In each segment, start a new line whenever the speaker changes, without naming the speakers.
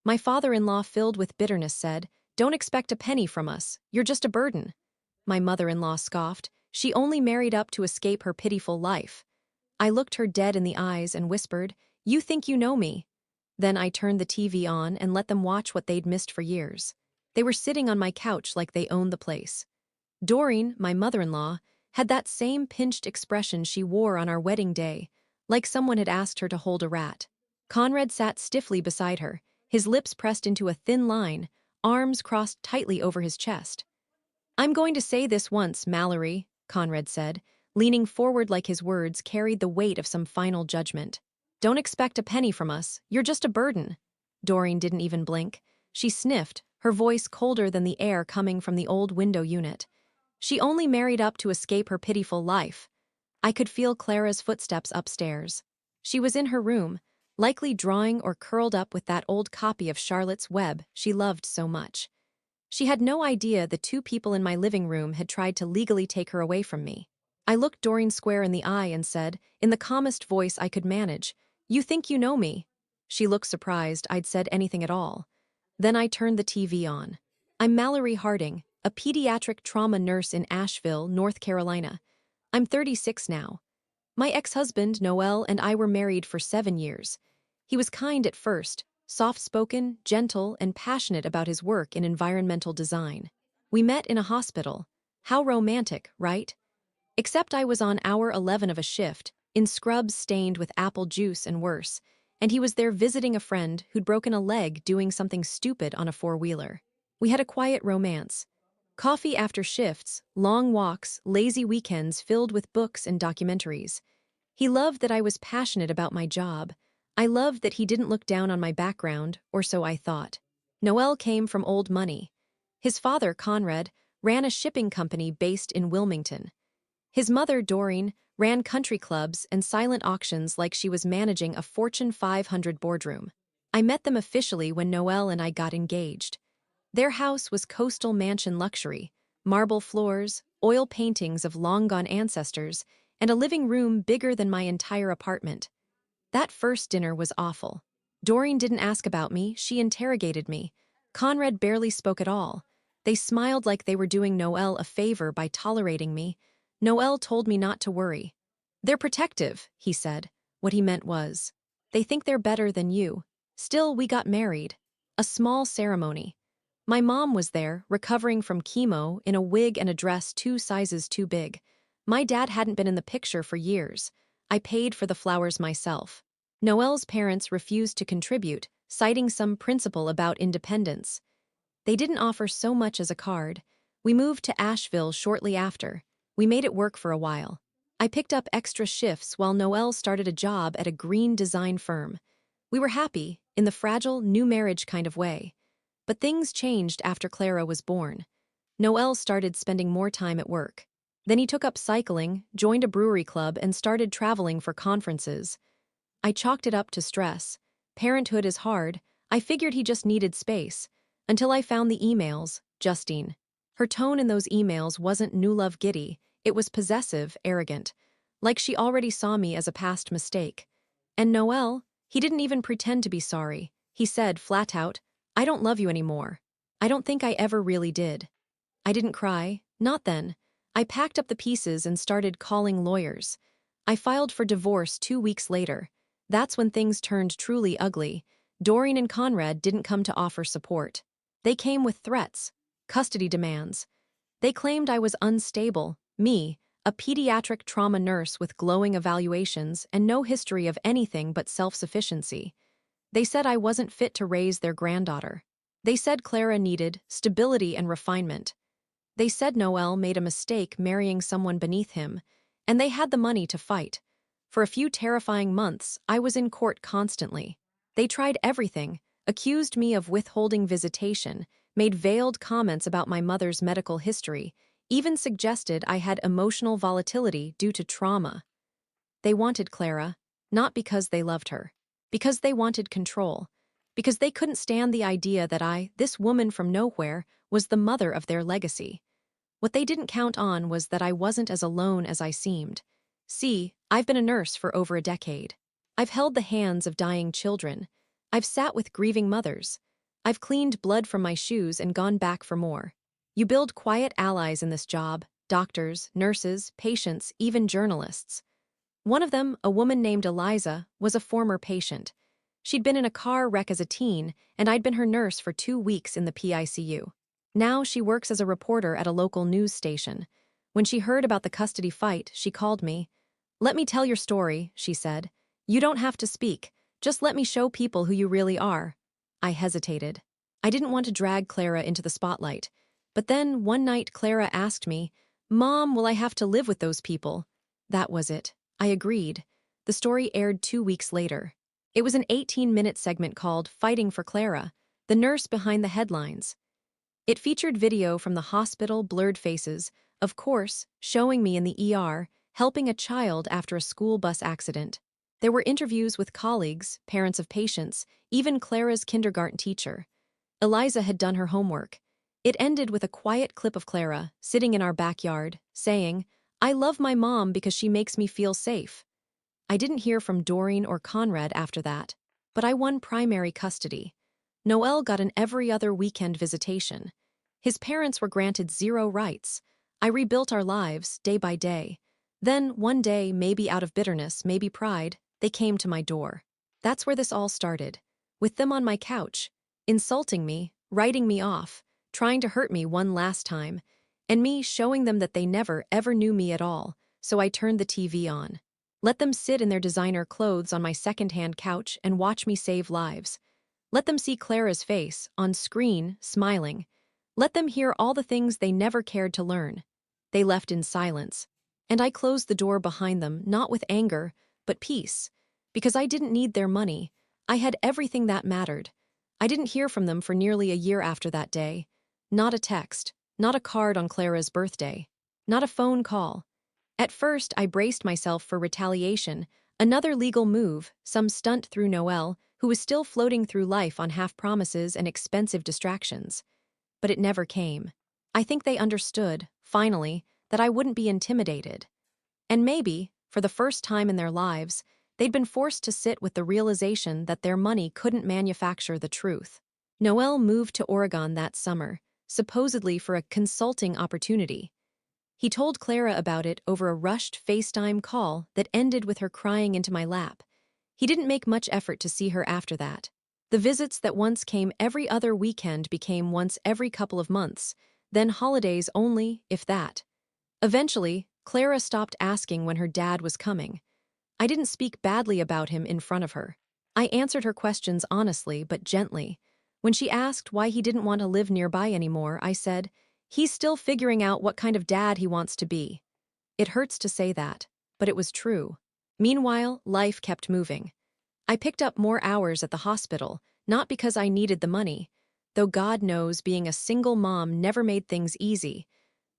My father-in-law, filled with bitterness, said, "Don't expect a penny from us. You're just a burden." My mother-in-law scoffed. She only married up to escape her pitiful life. I looked her dead in the eyes and whispered, "You think you know me." Then I turned the TV on and let them watch what they'd missed for years. They were sitting on my couch like they owned the place. Doreen, my mother-in-law, had that same pinched expression she wore on our wedding day, like someone had asked her to hold a rat. Conrad sat stiffly beside her, his lips pressed into a thin line, arms crossed tightly over his chest. "I'm going to say this once, Mallory," Conrad said, leaning forward like his words carried the weight of some final judgment. "Don't expect a penny from us. You're just a burden." Doreen didn't even blink. She sniffed, her voice colder than the air coming from the old window unit. She only married up to escape her pitiful life. I could feel Clara's footsteps upstairs. She was in her room, likely drawing or curled up with that old copy of Charlotte's Web she loved so much. She had no idea the two people in my living room had tried to legally take her away from me. I looked Doreen square in the eye and said, in the calmest voice I could manage, "You think you know me?" She looked surprised I'd said anything at all. Then I turned the TV on. "I'm Mallory Harding, a pediatric trauma nurse in Asheville, North Carolina. I'm 36 now. My ex-husband, Noel, and I were married for 7 years. He was kind at first, soft-spoken, gentle, and passionate about his work in environmental design. We met in a hospital. How romantic, right? Except I was on hour 11 of a shift, in scrubs stained with apple juice and worse, and he was there visiting a friend who'd broken a leg doing something stupid on a four-wheeler. We had a quiet romance. Coffee after shifts, long walks, lazy weekends filled with books and documentaries. He loved that I was passionate about my job. I loved that he didn't look down on my background, or so I thought. Noel came from old money. His father, Conrad, ran a shipping company based in Wilmington. His mother, Doreen, ran country clubs and silent auctions like she was managing a Fortune 500 boardroom. I met them officially when Noel and I got engaged. Their house was coastal mansion luxury, marble floors, oil paintings of long-gone ancestors, and a living room bigger than my entire apartment. That first dinner was awful. Doreen didn't ask about me, she interrogated me. Conrad barely spoke at all. They smiled like they were doing Noel a favor by tolerating me. Noel told me not to worry. "They're protective," he said. What he meant was, "They think they're better than you." Still, we got married. A small ceremony. My mom was there, recovering from chemo, in a wig and a dress 2 sizes too big. My dad hadn't been in the picture for years. I paid for the flowers myself. Noel's parents refused to contribute, citing some principle about independence. They didn't offer so much as a card. We moved to Asheville shortly after. We made it work for a while. I picked up extra shifts while Noel started a job at a green design firm. We were happy, in the fragile, new marriage kind of way. But things changed after Clara was born. Noel started spending more time at work. Then he took up cycling, joined a brewery club, and started traveling for conferences. I chalked it up to stress. Parenthood is hard. I figured he just needed space. Until I found the emails, Justine. Her tone in those emails wasn't new love giddy, it was possessive, arrogant. Like she already saw me as a past mistake. And Noel, he didn't even pretend to be sorry. He said, flat out, "I don't love you anymore. I don't think I ever really did." I didn't cry, not then. I packed up the pieces and started calling lawyers. I filed for divorce 2 weeks later. That's when things turned truly ugly. Doreen and Conrad didn't come to offer support. They came with threats, custody demands. They claimed I was unstable, me, a pediatric trauma nurse with glowing evaluations and no history of anything but self-sufficiency. They said I wasn't fit to raise their granddaughter. They said Clara needed stability and refinement. They said Noel made a mistake marrying someone beneath him, and they had the money to fight. For a few terrifying months, I was in court constantly. They tried everything, accused me of withholding visitation, made veiled comments about my mother's medical history, even suggested I had emotional volatility due to trauma. They wanted Clara, not because they loved her, because they wanted control, because they couldn't stand the idea that I, this woman from nowhere, was the mother of their legacy. What they didn't count on was that I wasn't as alone as I seemed. See, I've been a nurse for over a decade. I've held the hands of dying children. I've sat with grieving mothers. I've cleaned blood from my shoes and gone back for more. You build quiet allies in this job: doctors, nurses, patients, even journalists. One of them, a woman named Eliza, was a former patient. She'd been in a car wreck as a teen, and I'd been her nurse for 2 weeks in the PICU. Now she works as a reporter at a local news station. When she heard about the custody fight, she called me. "Let me tell your story," she said. "You don't have to speak. Just let me show people who you really are." I hesitated. I didn't want to drag Clara into the spotlight. But then, one night, Clara asked me, "Mom, will I have to live with those people?" That was it. I agreed. The story aired 2 weeks later. It was an 18-minute segment called "Fighting for Clara," the nurse behind the headlines. It featured video from the hospital, blurred faces, of course, showing me in the ER, helping a child after a school bus accident. There were interviews with colleagues, parents of patients, even Clara's kindergarten teacher. Eliza had done her homework. It ended with a quiet clip of Clara, sitting in our backyard, saying, "I love my mom because she makes me feel safe." I didn't hear from Doreen or Conrad after that, but I won primary custody. Noel got an every other weekend visitation. His parents were granted 0 rights. I rebuilt our lives, day by day. Then, one day, maybe out of bitterness, maybe pride, they came to my door. That's where this all started. With them on my couch, insulting me, writing me off, trying to hurt me one last time, and me showing them that they never, ever knew me at all, so I turned the TV on. Let them sit in their designer clothes on my second-hand couch and watch me save lives. Let them see Clara's face, on screen, smiling. Let them hear all the things they never cared to learn. They left in silence. And I closed the door behind them, not with anger, but peace. Because I didn't need their money. I had everything that mattered. I didn't hear from them for nearly a year after that day. Not a text, not a card on Clara's birthday, not a phone call. At first, I braced myself for retaliation, another legal move, some stunt through Noel, who was still floating through life on half-promises and expensive distractions. But it never came. I think they understood, finally, that I wouldn't be intimidated. And maybe, for the first time in their lives, they'd been forced to sit with the realization that their money couldn't manufacture the truth. Noel moved to Oregon that summer, supposedly for a consulting opportunity. He told Clara about it over a rushed FaceTime call that ended with her crying into my lap. He didn't make much effort to see her after that. The visits that once came every other weekend became once every couple of months, then holidays only, if that. Eventually, Clara stopped asking when her dad was coming. I didn't speak badly about him in front of her. I answered her questions honestly but gently. When she asked why he didn't want to live nearby anymore, I said, "He's still figuring out what kind of dad he wants to be." It hurts to say that, but it was true. Meanwhile, life kept moving. I picked up more hours at the hospital, not because I needed the money, though God knows being a single mom never made things easy,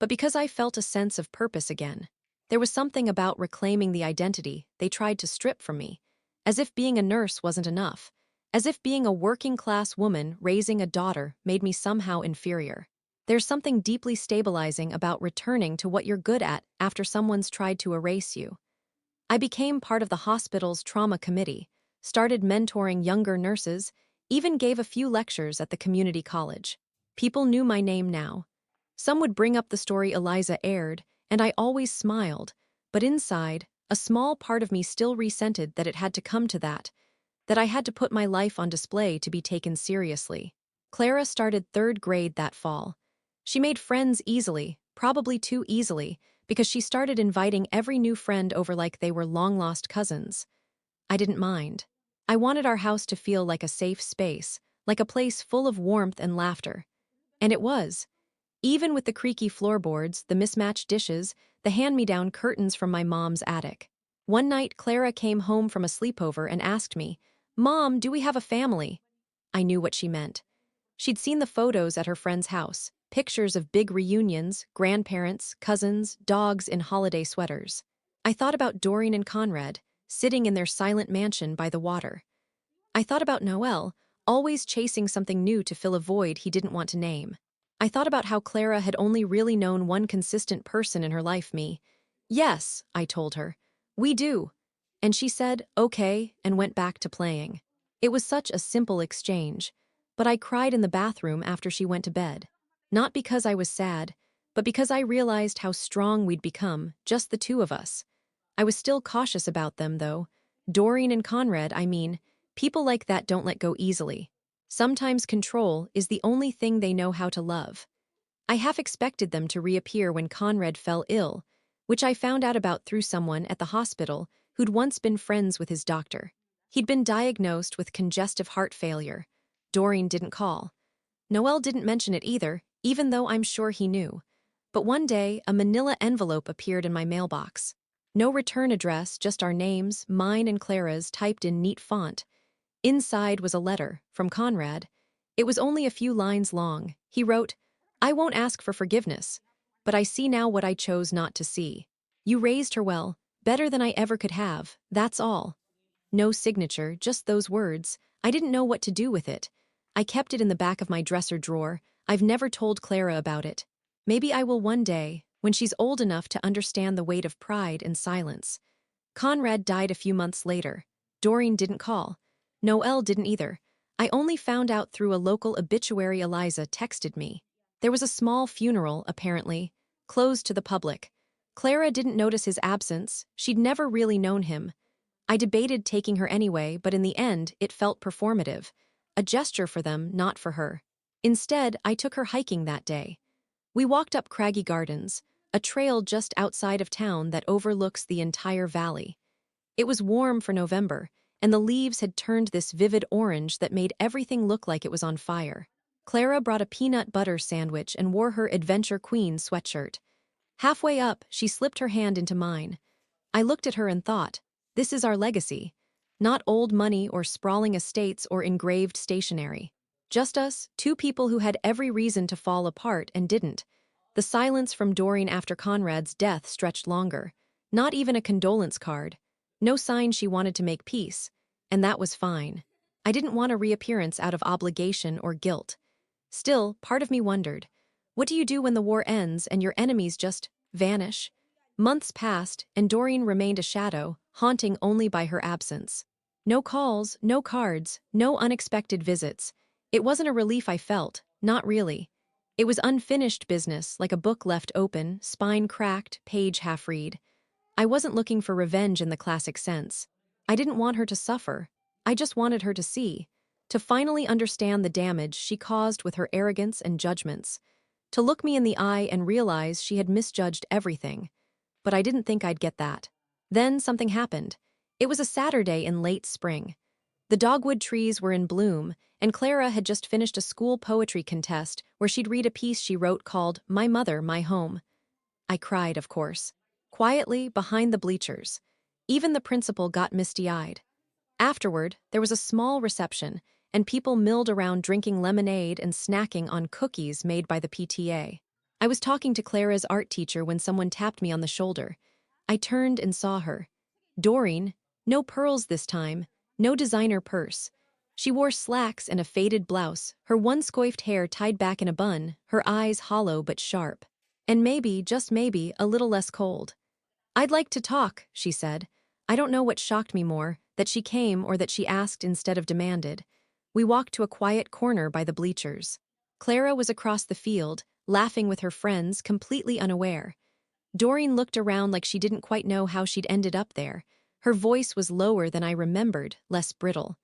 but because I felt a sense of purpose again. There was something about reclaiming the identity they tried to strip from me, as if being a nurse wasn't enough, as if being a working-class woman raising a daughter made me somehow inferior. There's something deeply stabilizing about returning to what you're good at after someone's tried to erase you. I became part of the hospital's trauma committee, started mentoring younger nurses, even gave a few lectures at the community college. People knew my name now. Some would bring up the story Eliza aired, and I always smiled, but inside, a small part of me still resented that it had to come to that I had to put my life on display to be taken seriously. Clara started 3rd grade that fall. She made friends easily, probably too easily, because she started inviting every new friend over like they were long-lost cousins. I didn't mind. I wanted our house to feel like a safe space, like a place full of warmth and laughter. And it was. Even with the creaky floorboards, the mismatched dishes, the hand-me-down curtains from my mom's attic. One night, Clara came home from a sleepover and asked me, "Mom, do we have a family?" I knew what she meant. She'd seen the photos at her friend's house, pictures of big reunions, grandparents, cousins, dogs in holiday sweaters. I thought about Doreen and Conrad, sitting in their silent mansion by the water. I thought about Noel, always chasing something new to fill a void he didn't want to name. I thought about how Clara had only really known one consistent person in her life, me. "Yes," I told her. "We do." And she said, "Okay," and went back to playing. It was such a simple exchange. but I cried in the bathroom after she went to bed. Not because I was sad, but because I realized how strong we'd become, just the two of us. I was still cautious about them, though. Doreen and Conrad, I mean, people like that don't let go easily. Sometimes control is the only thing they know how to love. I half expected them to reappear when Conrad fell ill, which I found out about through someone at the hospital who'd once been friends with his doctor. He'd been diagnosed with congestive heart failure. Doreen didn't call. Noel didn't mention it either, even though I'm sure he knew. But one day, a manila envelope appeared in my mailbox. No return address, just our names, mine and Clara's, typed in neat font. Inside was a letter, from Conrad. It was only a few lines long. He wrote, "I won't ask for forgiveness, but I see now what I chose not to see. You raised her well, better than I ever could have, that's all." No signature, just those words. I didn't know what to do with it. I kept it in the back of my dresser drawer. I've never told Clara about it. Maybe I will one day, when she's old enough to understand the weight of pride and silence. Conrad died a few months later. Doreen didn't call. Noelle didn't either. I only found out through a local obituary Eliza texted me. There was a small funeral, apparently, closed to the public. Clara didn't notice his absence. She'd never really known him. I debated taking her anyway, but in the end, it felt performative. A gesture for them, not for her. Instead, I took her hiking that day. We walked up Craggy Gardens, a trail just outside of town that overlooks the entire valley. It was warm for November, and the leaves had turned this vivid orange that made everything look like it was on fire. Clara brought a peanut butter sandwich and wore her Adventure Queen sweatshirt. Halfway up, she slipped her hand into mine. I looked at her and thought, this is our legacy. Not old money or sprawling estates or engraved stationery. Just us, two people who had every reason to fall apart and didn't. The silence from Doreen after Conrad's death stretched longer. Not even a condolence card. No sign she wanted to make peace. And that was fine. I didn't want a reappearance out of obligation or guilt. Still, part of me wondered, what do you do when the war ends and your enemies just vanish? Months passed, and Doreen remained a shadow, haunting only by her absence. No calls, no cards, no unexpected visits. It wasn't a relief I felt, not really. It was unfinished business, like a book left open, spine cracked, page half-read. I wasn't looking for revenge in the classic sense. I didn't want her to suffer. I just wanted her to see, to finally understand the damage she caused with her arrogance and judgments, to look me in the eye and realize she had misjudged everything. But I didn't think I'd get that. Then something happened. It was a Saturday in late spring. The dogwood trees were in bloom, and Clara had just finished a school poetry contest where she'd read a piece she wrote called "My Mother, My Home." I cried, of course. Quietly, behind the bleachers. Even the principal got misty-eyed. Afterward, there was a small reception, and people milled around drinking lemonade and snacking on cookies made by the PTA. I was talking to Clara's art teacher when someone tapped me on the shoulder. I turned and saw her. Doreen, no pearls this time, no designer purse. She wore slacks and a faded blouse, her one-scoifed hair tied back in a bun, her eyes hollow but sharp. And maybe, just maybe, a little less cold. "I'd like to talk," she said. I don't know what shocked me more, that she came or that she asked instead of demanded. We walked to a quiet corner by the bleachers. Clara was across the field, laughing with her friends, completely unaware. Doreen looked around like she didn't quite know how she'd ended up there. Her voice was lower than I remembered, less brittle.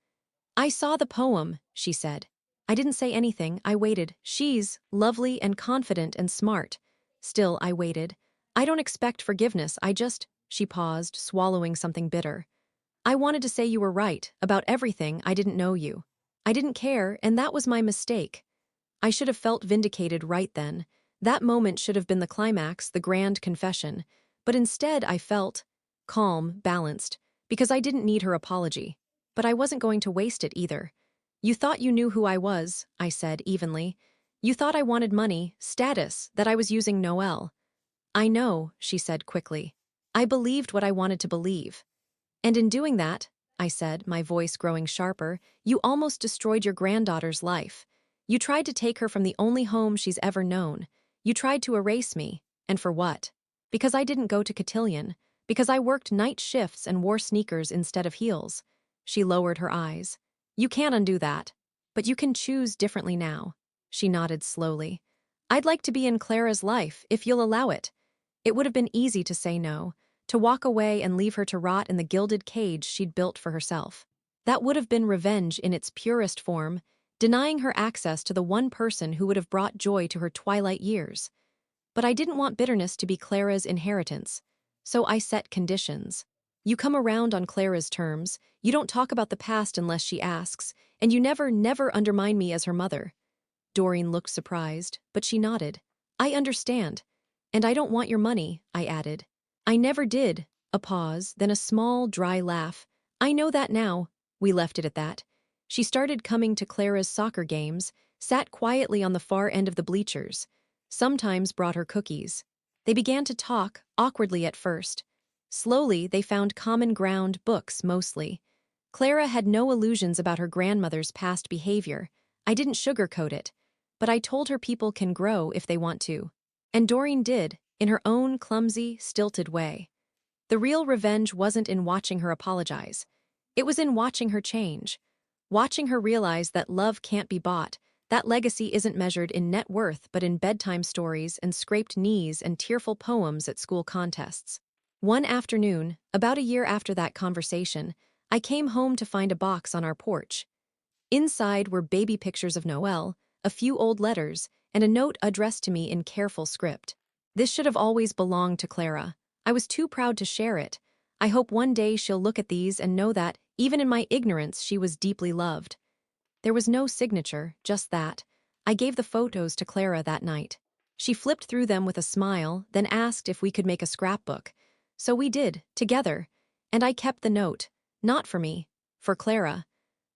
"I saw the poem," she said. I didn't say anything, I waited. She's lovely and confident and smart. Still, I waited. I don't expect forgiveness, She paused, swallowing something bitter. "I wanted to say you were right, about everything. I didn't know you. I didn't care, and that was my mistake. I should have felt vindicated right then. That moment should have been the climax, the grand confession. But instead I felt calm, balanced, because I didn't need her apology. But I wasn't going to waste it either. You thought you knew who I was," I said evenly. "You thought I wanted money, status, that I was using Noelle." "I know," she said quickly. "I believed what I wanted to believe. And in doing that," I said, my voice growing sharper, "you almost destroyed your granddaughter's life. You tried to take her from the only home she's ever known. You tried to erase me. And for what? Because I didn't go to cotillion. Because I worked night shifts and wore sneakers instead of heels." She lowered her eyes. "You can't undo that." But you can choose differently now. She nodded slowly. I'd like to be in Clara's life, if you'll allow it. It would have been easy to say no, to walk away and leave her to rot in the gilded cage she'd built for herself. That would have been revenge in its purest form, denying her access to the one person who would have brought joy to her twilight years. But I didn't want bitterness to be Clara's inheritance, so I set conditions. You come around on Clara's terms, you don't talk about the past unless she asks, and you never undermine me as her mother. Doreen looked surprised, but she nodded. I understand. And I don't want your money, I added. I never did. A pause, then a small, dry laugh. I know that now. We left it at that. She started coming to Clara's soccer games, sat quietly on the far end of the bleachers. Sometimes brought her cookies. They began to talk, awkwardly at first. Slowly, they found common ground, books mostly. Clara had no illusions about her grandmother's past behavior. I didn't sugarcoat it. But I told her people can grow if they want to. And Doreen did, in her own clumsy, stilted way. The real revenge wasn't in watching her apologize. It was in watching her change. Watching her realize that love can't be bought, that legacy isn't measured in net worth but in bedtime stories and scraped knees and tearful poems at school contests. One afternoon, about a year after that conversation, I came home to find a box on our porch. Inside were baby pictures of Noelle, a few old letters, and a note addressed to me in careful script. This should have always belonged to Clara. I was too proud to share it. I hope one day she'll look at these and know that, even in my ignorance, she was deeply loved. There was no signature, just that. I gave the photos to Clara that night. She flipped through them with a smile, then asked if we could make a scrapbook. So we did, together. And I kept the note. Not for me, for Clara.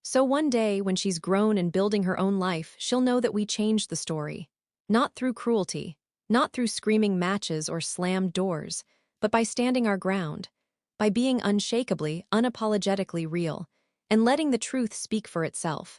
So one day, when she's grown and building her own life, she'll know that we changed the story. Not through cruelty, not through screaming matches or slammed doors, but by standing our ground, by being unshakably, unapologetically real, and letting the truth speak for itself.